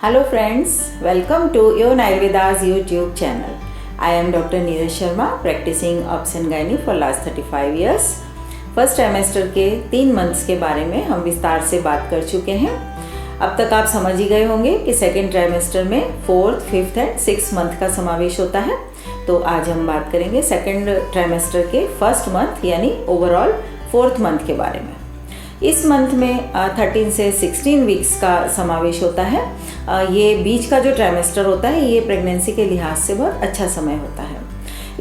Hello friends, welcome to Yon Ayurveda's YouTube channel. I am Dr. Neeraj Sharma, practicing obs and gynae for last 35 years. First trimester के 3 months के बारे में हम विस्तार से बात कर चुके हैं। अब तक आप समझ ही गए होंगे कि सेकेंड ट्राइमेस्टर में 4th, 5th and 6th month का समावेश होता है। तो आज हम बात करेंगे सेकेंड ट्राइमेस्टर के फर्स्ट मंथ यानी ओवरऑल 4th मंथ के बारे में। इस मंथ में 13 से 16 वीक्स का समावेश होता है। ये बीच का जो ट्राइमेस्टर होता है ये प्रेगनेंसी के लिहाज से बहुत अच्छा समय होता है।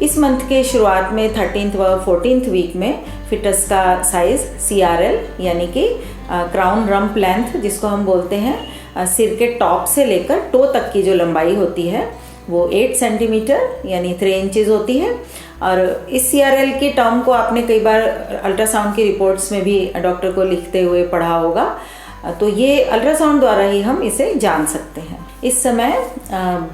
इस मंथ के शुरुआत में 13th व 14th वीक में फिटस का साइज CRL यानी कि क्राउन रम्प लेंथ जिसको हम बोलते हैं, सिर के टॉप से लेकर टो तक की जो लंबाई होती है वो 8 सेंटीमीटर यानी 3 इंचेस होती है। और इस CRL की टर्म को आपने कई बार अल्ट्रासाउंड की रिपोर्ट्स में भी डॉक्टर को लिखते हुए पढ़ा होगा। तो ये अल्ट्रासाउंड द्वारा ही हम इसे जान सकते हैं। इस समय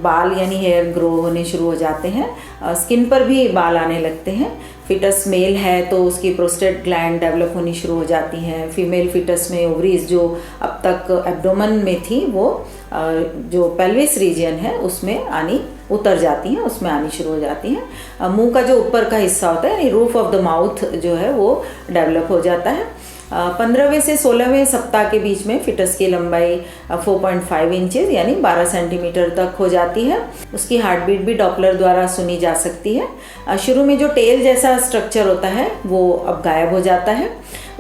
बाल यानी हेयर ग्रो होने शुरू हो जाते हैं, स्किन पर भी बाल आने लगते हैं। फिटस मेल है तो उसकी प्रोस्टेट ग्लैंड डेवलप होनी शुरू हो जाती हैं। फीमेल फिटस में ओवरीज जो अब तक एब्डोमेन में थी वो जो पेल्विस रीजन है उसमें उतर जाती हैं, उसमें आनी शुरू हो जाती हैं। मुंह का जो ऊपर का हिस्सा होता है यानी रूफ ऑफ द माउथ जो है वो डेवलप हो जाता है। 15वें से 16वें सप्ताह के बीच में फिटस की लंबाई 4.5 इंचेस यानी 12 सेंटीमीटर तक हो जाती है। उसकी हार्ट बीट भी डॉपलर द्वारा सुनी जा सकती है। शुरू में जो टेल जैसा स्ट्रक्चर होता है वो अब गायब हो जाता है।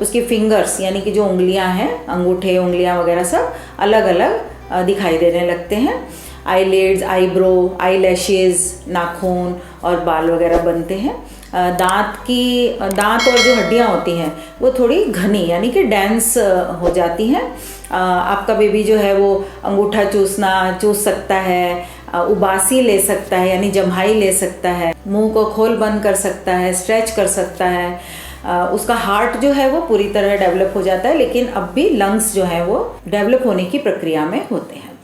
उसकी फिंगर्स यानी कि जो उंगलियां हैं, अंगूठे उंगलियां वगैरह सब अलग अलग दिखाई देने लगते हैं। आईलिड्स, आईब्रो, आई लैशेज, नाखून और बाल वगैरह बनते हैं। दांत और जो हड्डियां होती हैं वो थोड़ी घनी यानी कि डेंस हो जाती हैं। आपका बेबी जो है वो अंगूठा चूस सकता है, उबासी ले सकता है यानी जम्हाई ले सकता है, मुंह को खोल बंद कर सकता है, स्ट्रेच कर सकता है। उसका हार्ट जो है वो पूरी तरह डेवलप हो जाता है, लेकिन अब भी लंग्स जो है वो डेवलप होने की प्रक्रिया में होते हैं।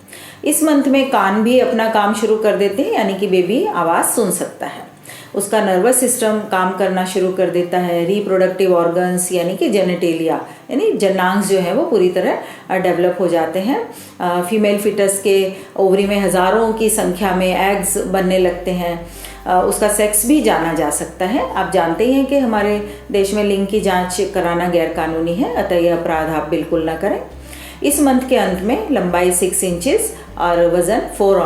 इस मंथ में कान भी अपना काम शुरू कर देते हैं यानी कि बेबी आवाज़ सुन सकता है। उसका नर्वस सिस्टम काम करना शुरू कर देता है। रिप्रोडक्टिव ऑर्गन्स यानी कि जेनेटेलिया यानी जनांग जो है वो पूरी तरह डेवलप हो जाते हैं। फीमेल फिटस के ओवरी में हज़ारों की संख्या में एग्स बनने लगते हैं। उसका सेक्स भी जाना जा सकता है। आप जानते ही हैं कि हमारे देश में लिंग की जांच कराना गैरकानूनी है, अतः यह अपराध आप बिल्कुल ना करें। इस मंथ के अंत में लंबाई 6 इंचेस और वज़न 4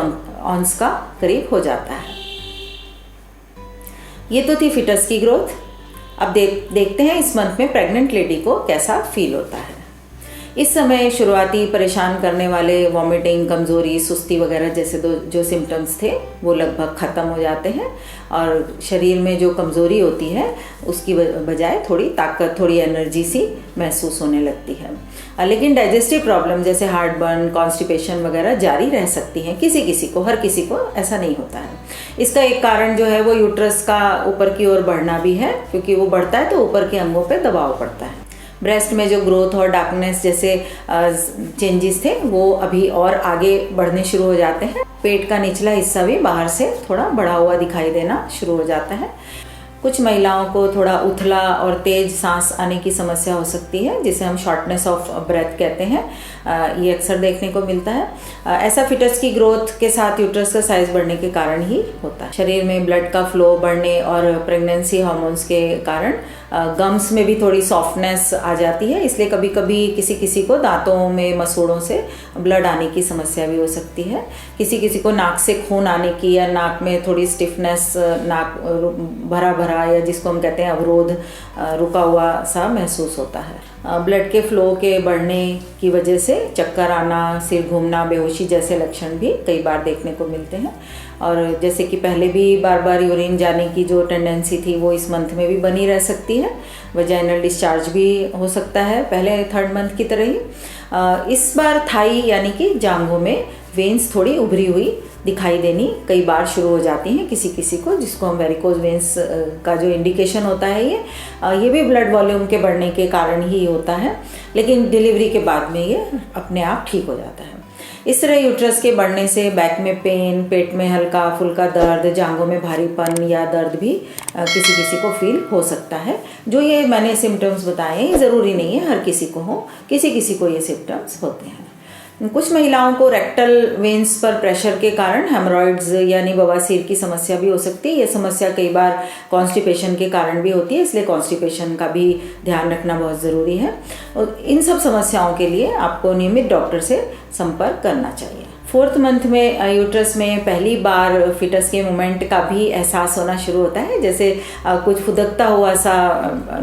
ऑन्स का करीब हो जाता है। ये तो थी फिटस की ग्रोथ। अब देखते हैं इस मंथ में प्रेग्नेंट लेडी को कैसा फील होता है। इस समय शुरुआती परेशान करने वाले वॉमिटिंग, कमज़ोरी, सुस्ती वगैरह जैसे जो सिम्टम्स थे वो लगभग ख़त्म हो जाते हैं और शरीर में जो कमज़ोरी होती है उसकी बजाय थोड़ी ताकत, थोड़ी एनर्जी सी महसूस होने लगती है। लेकिन डाइजेस्टिव प्रॉब्लम जैसे हार्ट बर्न, कॉन्स्टिपेशन वगैरह जारी रह सकती हैं किसी किसी को, हर किसी को ऐसा नहीं होता है। इसका एक कारण जो है वो यूट्रस का ऊपर की ओर बढ़ना भी है, क्योंकि वो बढ़ता है तो ऊपर के अंगों पे दबाव पड़ता है। ब्रेस्ट में जो ग्रोथ और डार्कनेस जैसे चेंजेस थे वो अभी और आगे बढ़ने शुरू हो जाते हैं। पेट का निचला हिस्सा भी बाहर से थोड़ा बढ़ा हुआ दिखाई देना शुरू हो जाता है। कुछ महिलाओं को थोड़ा उथला और तेज सांस आने की समस्या हो सकती है जिसे हम शॉर्टनेस ऑफ ब्रेथ कहते हैं। ये अक्सर देखने को मिलता है। ऐसा फिटस की ग्रोथ के साथ यूट्रस का साइज बढ़ने के कारण ही होता है। शरीर में ब्लड का फ्लो बढ़ने और प्रेगनेंसी हार्मोन्स के कारण गम्स में भी थोड़ी सॉफ्टनेस आ जाती है, इसलिए कभी कभी किसी किसी को दांतों में मसूड़ों से ब्लड आने की समस्या भी हो सकती है। किसी किसी को नाक से खून आने की या नाक में थोड़ी स्टिफनेस, नाक भरा भरा या जिसको हम कहते हैं अवरोध, रुका हुआ सा महसूस होता है। ब्लड के फ्लो के बढ़ने की वजह से चक्कर आना, सिर घूमना, बेहोशी जैसे लक्षण भी कई बार देखने को मिलते हैं। और जैसे कि पहले भी बार बार यूरिन जाने की जो टेंडेंसी थी वो इस मंथ में भी बनी रह सकती है। वजाइनल डिस्चार्ज भी हो सकता है पहले 3rd मंथ की तरह ही। इस बार थाई यानी कि जांघों में वेन्स थोड़ी उभरी हुई दिखाई देनी कई बार शुरू हो जाती हैं किसी किसी को, जिसको हम वेरिकोज वेन्स का जो इंडिकेशन होता है ये भी ब्लड वॉल्यूम के बढ़ने के कारण ही होता है, लेकिन डिलीवरी के बाद में ये अपने आप ठीक हो जाता है। इस तरह यूट्रस के बढ़ने से बैक में पेन, पेट में हल्का फुल्का दर्द, जांघों में भारीपन या दर्द भी किसी किसी को फील हो सकता है। जो ये मैंने सिम्टम्स बताए हैं ज़रूरी नहीं है हर किसी को हो, किसी किसी को ये सिम्टम्स होते हैं। कुछ महिलाओं को रेक्टल वेन्स पर प्रेशर के कारण हेमरॉइड्स यानी बवासीर की समस्या भी हो सकती है। ये समस्या कई बार कॉन्स्टिपेशन के कारण भी होती है, इसलिए कॉन्स्टिपेशन का भी ध्यान रखना बहुत ज़रूरी है। और इन सब समस्याओं के लिए आपको नियमित डॉक्टर से संपर्क करना चाहिए। 4th मंथ में यूट्रस में पहली बार फिटस के मूवमेंट का भी एहसास होना शुरू होता है। जैसे कुछ फुदकता हुआ सा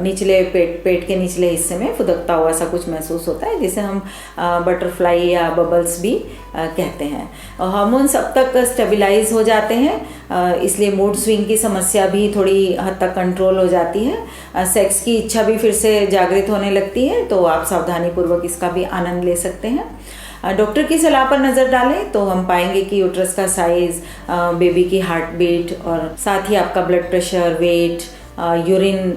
निचले पेट के निचले हिस्से में फुदकता हुआ सा कुछ महसूस होता है, जिसे हम बटरफ्लाई या बबल्स भी कहते हैं। हार्मोन्स अब तक स्टेबलाइज हो जाते हैं, इसलिए मूड स्विंग की समस्या भी थोड़ी हद तक कंट्रोल हो जाती है। सेक्स की इच्छा भी फिर से जागृत होने लगती है, तो आप सावधानीपूर्वक इसका भी आनंद ले सकते हैं। डॉक्टर की सलाह पर नज़र डालें तो हम पाएंगे कि यूट्रस का साइज़, बेबी की हार्ट बीट और साथ ही आपका ब्लड प्रेशर, वेट, यूरिन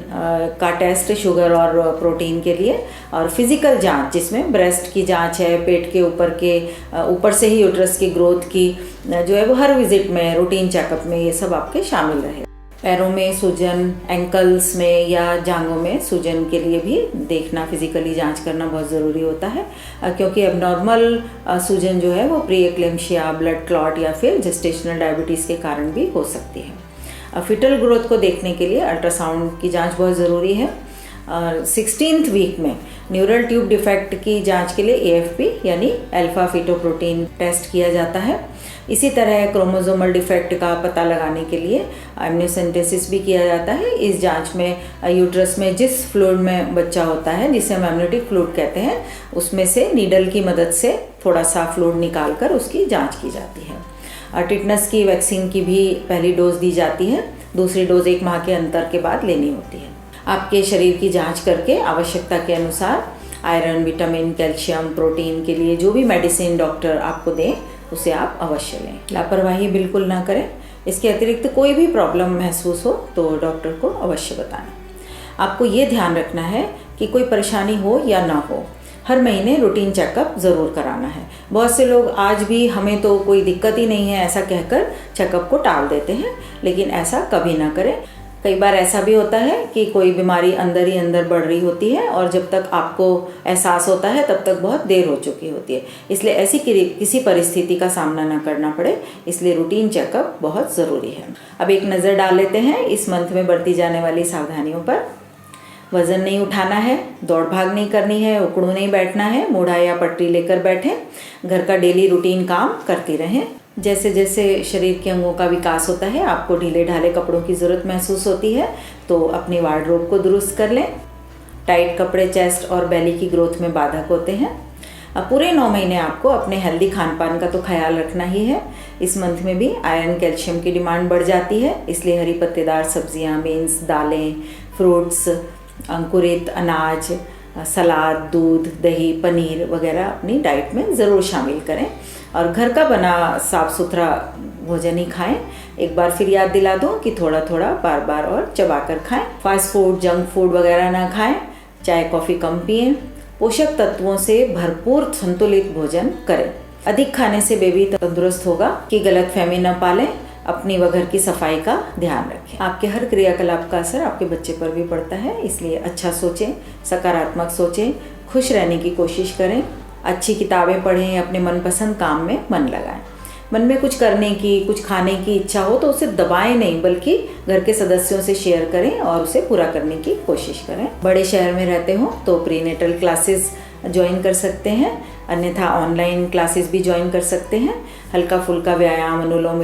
का टेस्ट शुगर और प्रोटीन के लिए, और फिज़िकल जांच जिसमें ब्रेस्ट की जांच है, पेट के ऊपर से ही यूट्रस की ग्रोथ की जो है वो हर विजिट में, रूटीन चेकअप में ये सब आपके शामिल रहे। पैरों में सूजन, एंकल्स में या जांघों में सूजन के लिए भी देखना, फिजिकली जांच करना बहुत ज़रूरी होता है, क्योंकि एबनॉर्मल सूजन जो है वो प्री एक्लेम्शिया, ब्लड क्लॉट या फिर जेस्टेशनल डायबिटीज़ के कारण भी हो सकती है। फिटल ग्रोथ को देखने के लिए अल्ट्रासाउंड की जांच बहुत ज़रूरी है। 16th वीक में न्यूरल ट्यूब डिफेक्ट की जांच के लिए AFP यानी अल्फा फीटोप्रोटीन टेस्ट किया जाता है। इसी तरह क्रोमोसोमल डिफेक्ट का पता लगाने के लिए एमनियोसेंटेसिस भी किया जाता है। इस जांच में यूट्रस में जिस फ्लूइड में बच्चा होता है, जिसे हम एमनियोटिक फ्लूइड कहते हैं, उसमें से नीडल की मदद से थोड़ा सा फ्लूइड निकाल कर उसकी जांच की जाती है। टिटनस की वैक्सीन की भी पहली डोज दी जाती है, दूसरी डोज 1 माह के अंतर के बाद लेनी होती है। आपके शरीर की जांच करके आवश्यकता के अनुसार आयरन, विटामिन, कैल्शियम, प्रोटीन के लिए जो भी मेडिसिन डॉक्टर आपको दें उसे आप अवश्य लें। लापरवाही बिल्कुल ना करें। इसके अतिरिक्त कोई भी प्रॉब्लम महसूस हो तो डॉक्टर को अवश्य बताएं। आपको ये ध्यान रखना है कि कोई परेशानी हो या ना हो, हर महीने रूटीन चेकअप ज़रूर कराना है। बहुत से लोग आज भी हमें तो कोई दिक्कत ही नहीं है ऐसा कहकर चेकअप को टाल देते हैं, लेकिन ऐसा कभी ना करें। कई बार ऐसा भी होता है कि कोई बीमारी अंदर ही अंदर बढ़ रही होती है और जब तक आपको एहसास होता है तब तक बहुत देर हो चुकी होती है, इसलिए ऐसी किसी परिस्थिति का सामना ना करना पड़े, इसलिए रूटीन चेकअप बहुत ज़रूरी है। अब एक नज़र डाल लेते हैं इस मंथ में बरती जाने वाली सावधानियों पर। वज़न नहीं उठाना है, दौड़ भाग नहीं करनी है, उकड़ू नहीं बैठना है, मूढ़ा या पटरी लेकर बैठें। घर का डेली रूटीन काम करती रहें। जैसे जैसे शरीर के अंगों का विकास होता है आपको ढीले ढाले कपड़ों की ज़रूरत महसूस होती है, तो अपनी वार्डरोब को दुरुस्त कर लें। टाइट कपड़े चेस्ट और बेली की ग्रोथ में बाधक होते हैं। अब पूरे 9 महीने आपको अपने हेल्दी खान पान का तो ख्याल रखना ही है। इस मंथ में भी आयरन, कैल्शियम की डिमांड बढ़ जाती है, इसलिए हरी पत्तेदार सब्जियां, बीन्स, दालें, फ्रूट्स, अंकुरित अनाज, सलाद, दूध, दही, पनीर वगैरह अपनी डाइट में ज़रूर शामिल करें और घर का बना साफ़ सुथरा भोजन ही खाएं। एक बार फिर याद दिला दूं कि थोड़ा थोड़ा बार बार और चबा कर खाएं। फास्ट फूड, जंक फूड वगैरह ना खाएं। चाय कॉफ़ी कम पिएं। पोषक तत्वों से भरपूर संतुलित भोजन करें। अधिक खाने से बेबी तंदुरुस्त होगा कि गलतफहमी न पालें। अपनी व घर की सफाई का ध्यान रखें। आपके हर क्रियाकलाप का असर आपके बच्चे पर भी पड़ता है, इसलिए अच्छा सोचें, सकारात्मक सोचें, खुश रहने की कोशिश करें, अच्छी किताबें पढ़ें, अपने मनपसंद काम में मन लगाएं। मन में कुछ करने की, कुछ खाने की इच्छा हो तो उसे दबाएं नहीं, बल्कि घर के सदस्यों से शेयर करें और उसे पूरा करने की कोशिश करें। बड़े शहर में रहते हो तो प्रीनेटल क्लासेस ज्वाइन कर सकते हैं, अन्यथा ऑनलाइन क्लासेस भी ज्वाइन कर सकते हैं। हल्का फुल्का व्यायाम, अनुलोम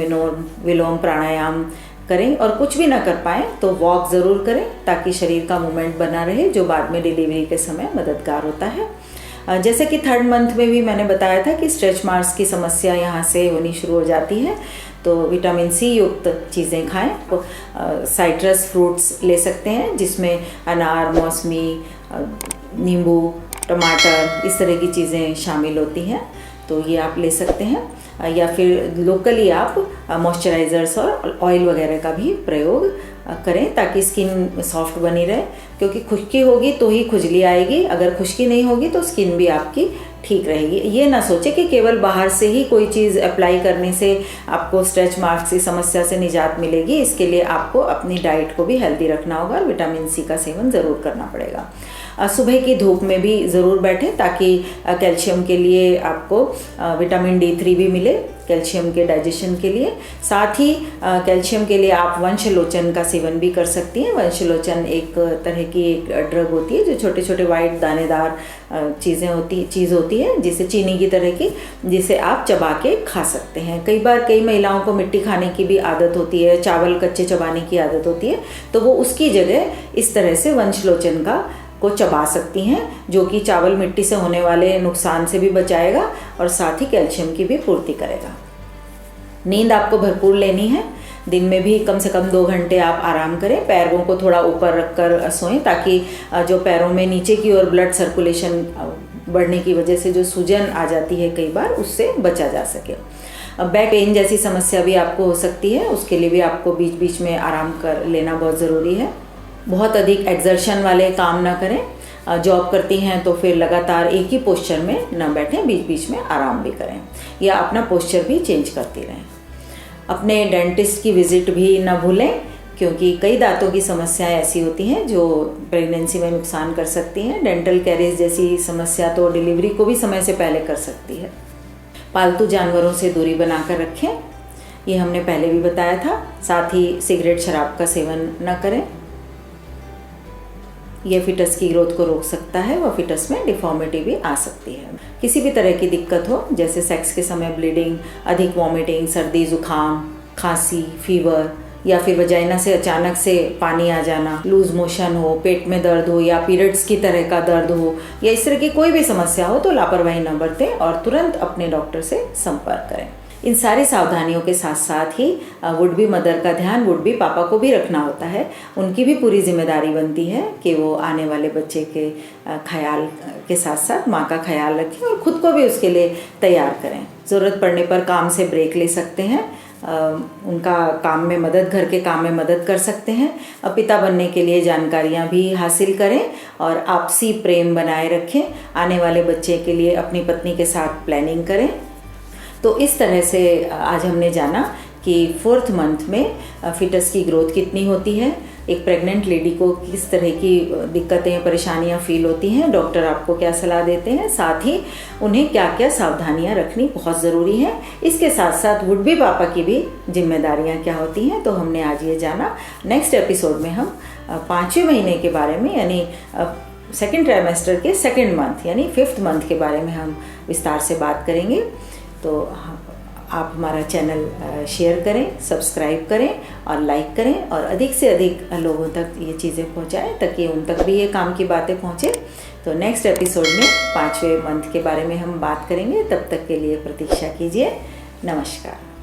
विलोम, प्राणायाम करें और कुछ भी ना कर पाएँ तो वॉक ज़रूर करें, ताकि शरीर का मूवमेंट बना रहे, जो बाद में डिलीवरी के समय मददगार होता है। जैसे कि 3rd मंथ में भी मैंने बताया था कि स्ट्रेच मार्क्स की समस्या यहाँ से होनी शुरू हो जाती है, तो विटामिन सी युक्त चीज़ें खाएं। तो साइट्रस फ्रूट्स ले सकते हैं, जिसमें अनार, मौसमी, नींबू, टमाटर, इस तरह की चीज़ें शामिल होती हैं, तो ये आप ले सकते हैं। या फिर लोकली आप मॉइस्चराइज़र्स और ऑयल वगैरह का भी प्रयोग करें, ताकि स्किन सॉफ्ट बनी रहे, क्योंकि खुश्की होगी तो ही खुजली आएगी, अगर खुश्की नहीं होगी तो स्किन भी आपकी ठीक रहेगी। ये ना सोचे कि केवल बाहर से ही कोई चीज़ अप्लाई करने से आपको स्ट्रेच मार्क्स की समस्या से निजात मिलेगी। इसके लिए आपको अपनी डाइट को भी हेल्दी रखना होगा और विटामिन सी का सेवन ज़रूर करना पड़ेगा। सुबह की धूप में भी ज़रूर बैठें ताकि कैल्शियम के लिए आपको विटामिन D3 भी मिले, कैल्शियम के डाइजेशन के लिए। साथ ही कैल्शियम के लिए आप वंशलोचन का सेवन भी कर सकती हैं। वंशलोचन एक तरह की एक ड्रग होती है जो छोटे छोटे वाइट दानेदार चीज़ होती है, जिसे चीनी की तरह की, जिसे आप चबा के खा सकते हैं। कई महिलाओं को मिट्टी खाने की भी आदत होती है, चावल कच्चे चबाने की आदत होती है, तो वो उसकी जगह इस तरह से वंशलोचन को चबा सकती हैं, जो कि चावल मिट्टी से होने वाले नुकसान से भी बचाएगा और साथ ही कैल्शियम की भी पूर्ति करेगा। नींद आपको भरपूर लेनी है। दिन में भी कम से कम 2 घंटे आप आराम करें। पैरों को थोड़ा ऊपर रखकर सोएं ताकि जो पैरों में नीचे की ओर ब्लड सर्कुलेशन बढ़ने की वजह से जो सूजन आ जाती है कई बार, उससे बचा जा सके। बैक पेन जैसी समस्या भी आपको हो सकती है, उसके लिए भी आपको बीच बीच में आराम कर लेना बहुत ज़रूरी है। बहुत अधिक एक्सर्शन वाले काम ना करें। जॉब करती हैं तो फिर लगातार एक ही पोस्चर में न बैठें, बीच बीच में आराम भी करें या अपना पोस्चर भी चेंज करती रहें। अपने डेंटिस्ट की विज़िट भी न भूलें, क्योंकि कई दांतों की समस्याएं ऐसी होती हैं जो प्रेगनेंसी में नुकसान कर सकती हैं। डेंटल कैरीज जैसी समस्या तो डिलीवरी को भी समय से पहले कर सकती है। पालतू जानवरों से दूरी बनाकर रखें, ये हमने पहले भी बताया था। साथ ही सिगरेट शराब का सेवन न करें, यह फिटस की ग्रोथ को रोक सकता है व फिटस में डिफॉर्मिटी भी आ सकती है। किसी भी तरह की दिक्कत हो, जैसे सेक्स के समय ब्लीडिंग, अधिक वॉमिटिंग, सर्दी जुकाम, खांसी, फीवर, या फिर वजाइना से अचानक से पानी आ जाना, लूज मोशन हो, पेट में दर्द हो या पीरियड्स की तरह का दर्द हो, या इस तरह की कोई भी समस्या हो तो लापरवाही न बरतें और तुरंत अपने डॉक्टर से संपर्क करें। इन सारी सावधानियों के साथ साथ ही वुड बी मदर का ध्यान वुड बी पापा को भी रखना होता है। उनकी भी पूरी जिम्मेदारी बनती है कि वो आने वाले बच्चे के ख्याल के साथ साथ माँ का ख्याल रखें और ख़ुद को भी उसके लिए तैयार करें। ज़रूरत पड़ने पर काम से ब्रेक ले सकते हैं, उनका काम में मदद, घर के काम में मदद कर सकते हैं। पिता बनने के लिए जानकारियाँ भी हासिल करें और आपसी प्रेम बनाए रखें। आने वाले बच्चे के लिए अपनी पत्नी के साथ प्लानिंग करें। तो इस तरह से आज हमने जाना कि 4th मंथ में फिटस की ग्रोथ कितनी होती है, एक प्रेग्नेंट लेडी को किस तरह की दिक्कतें, परेशानियां फील होती हैं, डॉक्टर आपको क्या सलाह देते हैं, साथ ही उन्हें क्या क्या सावधानियां रखनी बहुत ज़रूरी है। इसके साथ साथ वुड बी पापा की भी जिम्मेदारियां क्या होती हैं, तो हमने आज ये जाना। नेक्स्ट एपिसोड में हम 5वें महीने के बारे में, यानी सेकेंड ट्राइमेस्टर के 2nd मंथ यानी 5th मंथ के बारे में हम विस्तार से बात करेंगे। तो आप हमारा चैनल शेयर करें, सब्सक्राइब करें और लाइक करें और अधिक से अधिक लोगों तक ये चीज़ें पहुंचाएं ताकि उन तक भी ये काम की बातें पहुंचे। तो नेक्स्ट एपिसोड में 5वें मंथ के बारे में हम बात करेंगे। तब तक के लिए प्रतीक्षा कीजिए। नमस्कार।